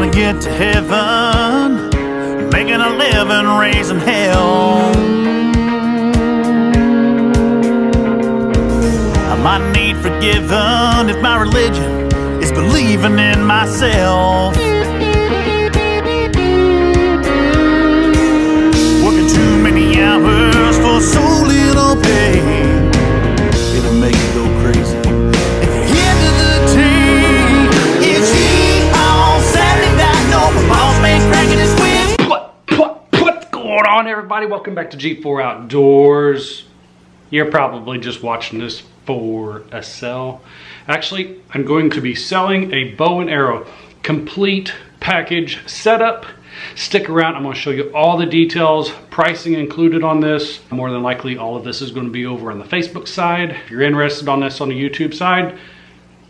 gonna get to heaven, making a living, raising hell. I might need forgiven if my religion is believing in myself. Working too many hours for so little pay, it'll make you go crazy. At the end of the day, it's on Saturday night, no boss man cracking his whip. What's going on, everybody? Welcome back to G4 Outdoors. You're probably just watching this for a sell. Actually, I'm going to be selling a bow and arrow complete package setup. Stick around, I'm going to show you all the details, pricing included on this. More than likely all of this is going to be over on the Facebook side. If you're interested on this on the YouTube side,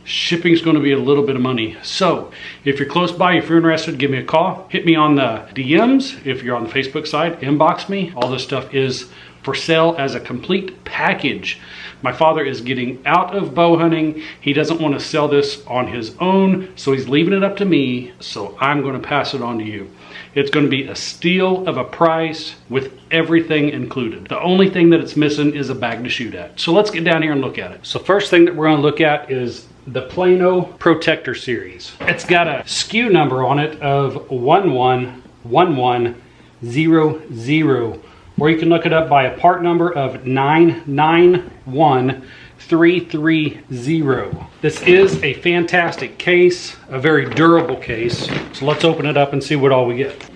shipping is going to be a little bit of money. So if you're close by, if you're interested, give me a call. Hit me on the DMs. If you're on the Facebook side, inbox me. All this stuff is for sale as a complete package. My father is getting out of bow hunting. He doesn't want to sell this on his own, so he's leaving it up to me, so I'm going to pass it on to you. It's going to be a steal of a price with everything included. The only thing that it's missing is a bag to shoot at. So let's get down here and look at it. So first thing that we're going to look at is the Plano Protector Series. It's got a SKU number on it of 111100, or you can look it up by a part number of 991330. This is a fantastic case, a very durable case. So let's open it up and see what all we get.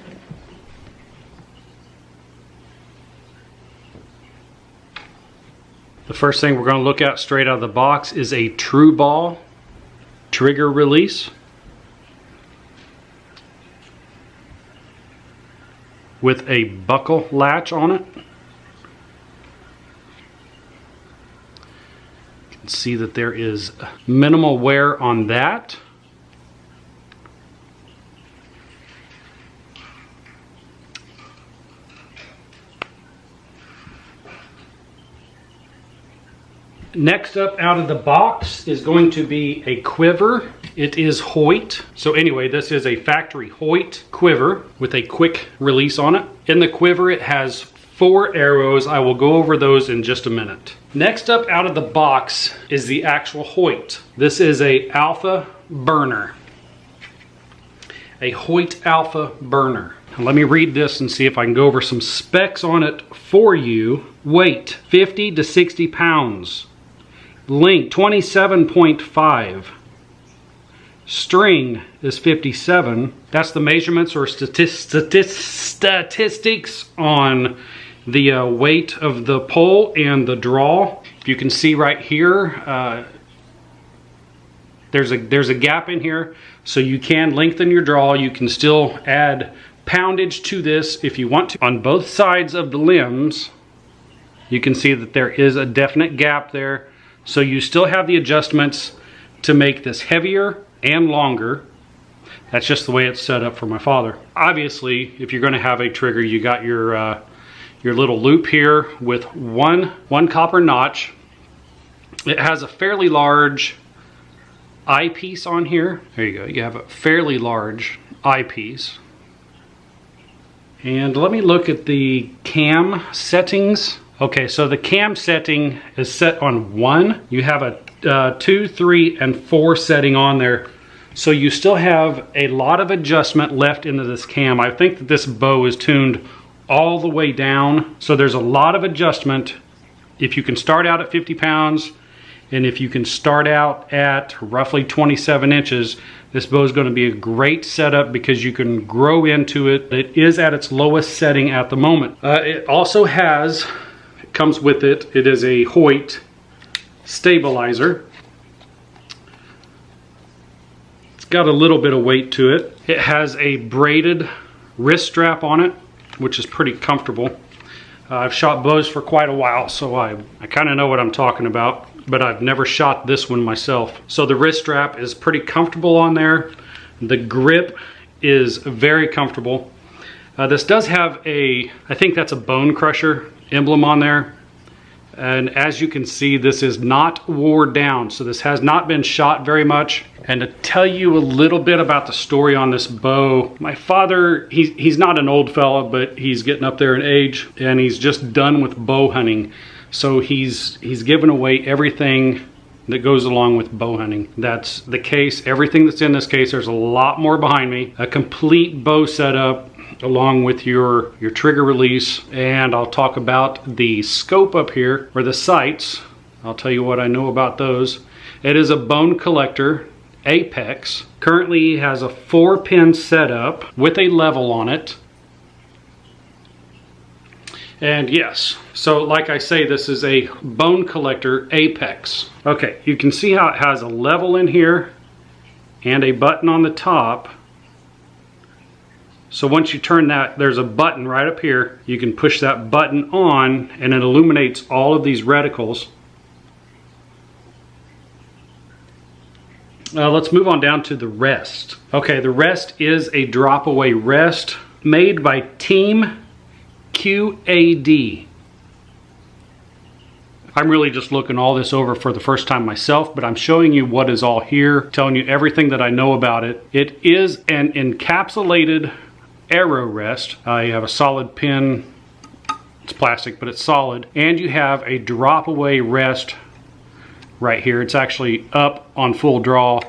The first thing we're going to look at straight out of the box is a True Ball trigger release with a buckle latch on it. You can see that there is minimal wear on that. Next up out of the box is going to be a quiver. It is Hoyt. So anyway, this is a factory Hoyt quiver with a quick release on it. In the quiver, it has 4 arrows. I will go over those in just a minute. Next up out of the box is the actual Hoyt. This is a Alpha burner. A Hoyt Alpha burner. Now let me read this and see if I can go over some specs on it for you. Weight, 50 to 60 pounds. Length, 27.5. String is 57. That's the measurements or statistics on the weight of the pole and the draw. You can see right here, there's a gap in here, so you can lengthen your draw. You can still add poundage to this if you want to. On both sides of the limbs, you can see that there is a definite gap there. So you still have the adjustments to make this heavier and longer. That's just the way it's set up for my father. Obviously, if you're going to have a trigger, you got your little loop here with one copper notch. It has a fairly large eyepiece on here. There you go. You have a fairly large eyepiece. And let me look at the cam settings. Okay, so the cam setting is set on 1. You have a 2, 3, and 4 setting on there. So you still have a lot of adjustment left into this cam. I think that this bow is tuned all the way down. So there's a lot of adjustment. If you can start out at 50 pounds, and if you can start out at roughly 27 inches, this bow is going to be a great setup because you can grow into it. It is at its lowest setting at the moment. It also has... comes with it. It is a Hoyt stabilizer. It's got a little bit of weight to it. It has a braided wrist strap on it, which is pretty comfortable. I've shot bows for quite a while, so I kind of know what I'm talking about, but I've never shot this one myself. So the wrist strap is pretty comfortable on there. The grip is very comfortable. This does have a, I think that's a bone crusher emblem on there. And as you can see, this is not wore down. So this has not been shot very much. And to tell you a little bit about the story on this bow, my father, he's not an old fella, but he's getting up there in age, and he's just done with bow hunting. So he's given away everything that goes along with bow hunting. That's the case, everything that's in this case. There's a lot more behind me. A complete bow setup along with your trigger release, and I'll talk about the scope up here, or the sights. I'll tell you what I know about those. It is a bone collector Apex. Currently he has a 4-pin setup with a level on it. And yes, so like I say, this is a bone collector Apex. Okay, you can see how it has a level in here and a button on the top. So once you turn that, there's a button right up here. You can push that button on and it illuminates all of these reticles. Let's move on down to the rest. Okay, the rest is a drop away rest made by Team QAD. I'm really just looking all this over for the first time myself, but I'm showing you what is all here, telling you everything that I know about it. It is an encapsulated arrow rest. You have a solid pin. It's plastic, but it's solid. And you have a drop away rest right here. It's actually up on full draw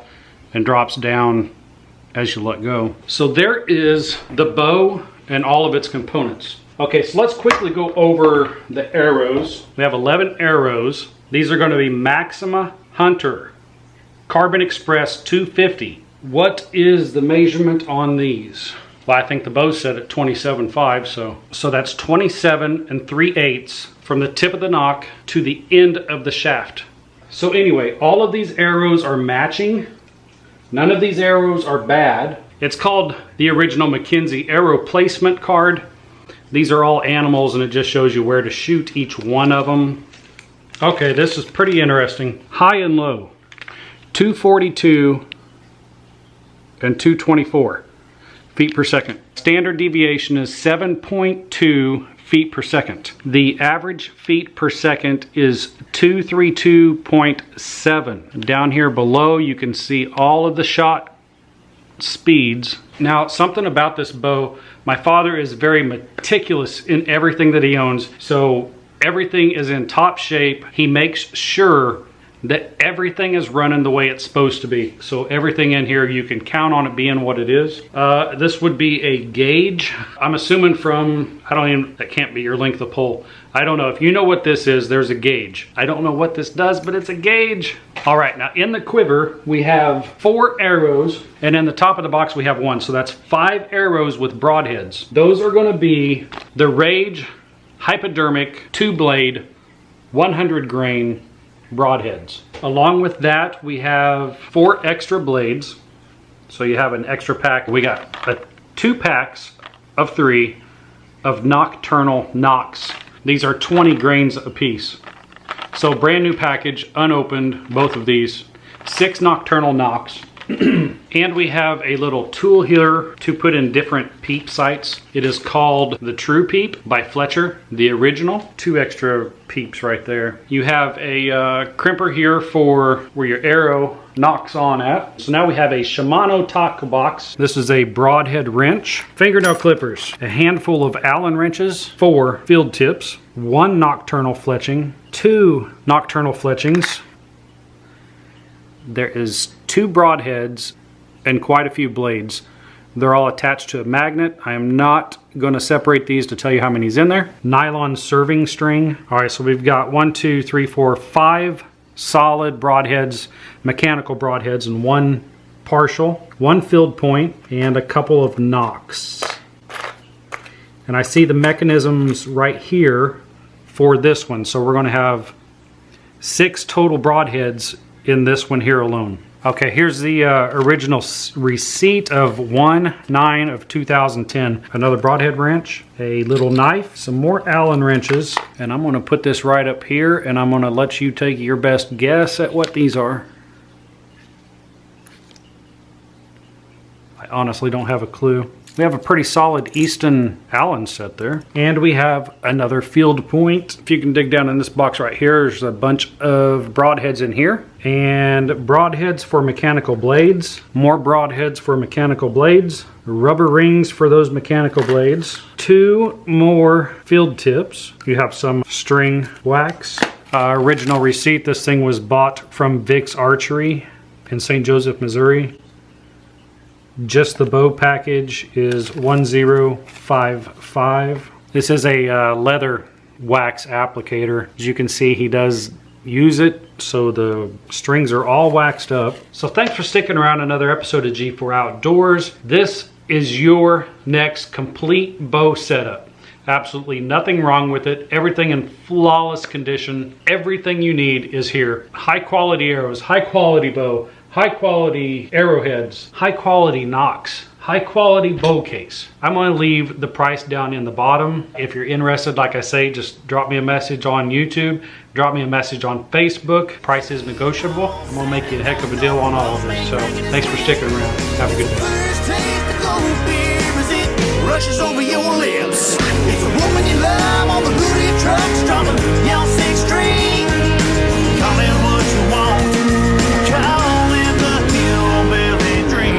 and drops down as you let go. So there is the bow and all of its components. Okay, so let's quickly go over the arrows. We have 11 arrows. These are going to be Maxima Hunter Carbon Express 250. What is the measurement on these? Well, I think the bow's set at 27.5, so that's 27 3/8 from the tip of the nock to the end of the shaft. So anyway, all of these arrows are matching. None of these arrows are bad. It's called the original McKenzie arrow placement card. These are all animals and it just shows you where to shoot each one of them. Okay, this is pretty interesting. High and low, 242 and 224 feet per second. Standard deviation is 7.2 feet per second. The average feet per second is 232.7. Down here below you can see all of the shot speeds. Now, something about this bow, my father is very meticulous in everything that he owns, so everything is in top shape. He makes sure that everything is running the way it's supposed to be. So everything in here, you can count on it being what it is. This would be a gauge. I'm assuming from, that can't be your length of pole. I don't know. If you know what this is, there's a gauge. I don't know what this does, but it's a gauge. All right, now in the quiver, we have 4 arrows, and in the top of the box, we have 1. So that's 5 arrows with broadheads. Those are gonna be the Rage Hypodermic 2-blade 100 grain broadheads. Along with that, we have 4 extra blades. So you have an extra pack. We got 2 packs of 3 of nocturnal nocks. These are 20 grains a piece. So brand new package, unopened, both of these. 6 nocturnal nocks. And we have a little tool here to put in different peep sights. It is called the True Peep by Fletcher, the original. 2 extra peeps right there. You have a crimper here for where your arrow knocks on at. So now we have a Shimano Tac box. This is a broadhead wrench, fingernail clippers, a handful of Allen wrenches, 4 field tips, 1 nocturnal fletching, 2 nocturnal fletchings. There is 2 broadheads and quite a few blades. They're all attached to a magnet. I am not going to separate these to tell you how many's in there. Nylon serving string. All right, so we've got 1, 2, 3, 4, 5 solid broadheads, mechanical broadheads, and 1 partial, 1 field point, and a couple of nocks. And I see the mechanisms right here for this one. So we're going to have 6 total broadheads in this one here alone. Okay, here's the original receipt of 1/9 of 2010. Another broadhead wrench, a little knife, some more Allen wrenches, and I'm gonna put this right up here and I'm gonna let you take your best guess at what these are. I honestly don't have a clue. We have a pretty solid Easton Allen set there. And we have another field point. If you can dig down in this box right here, there's a bunch of broadheads in here. And broadheads for mechanical blades. More broadheads for mechanical blades. Rubber rings for those mechanical blades. 2 more field tips. You have some string wax. Original receipt, this thing was bought from Vic's Archery in St. Joseph, Missouri. Just the bow package is 1055. This is a leather wax applicator. As you can see, he does use it, so the strings are all waxed up. So thanks for sticking around another episode of G4 Outdoors. This is your next complete bow setup. Absolutely nothing wrong with it. Everything in flawless condition. Everything you need is here. High quality arrows, high quality bow, high quality arrowheads, high quality nocks, high quality bow case. I'm going to leave the price down in the bottom. If you're interested, like I say, just drop me a message on YouTube, drop me a message on Facebook. Price is negotiable. I'm going to make you a heck of a deal on all of this. So thanks for sticking around. Have a good day. First taste of gold beer as it rushes over your lips. It's a woman you love on the hoodie truck, strumming y'all 6 string. Call it what you want. Call it the hillbilly dream.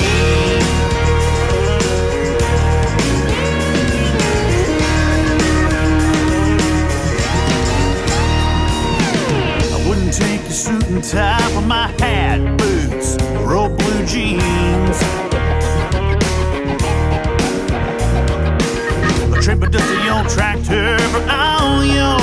I wouldn't take a suit and tie with my hat, boots, or old blue jeans. Trip a dusty old tractor for all your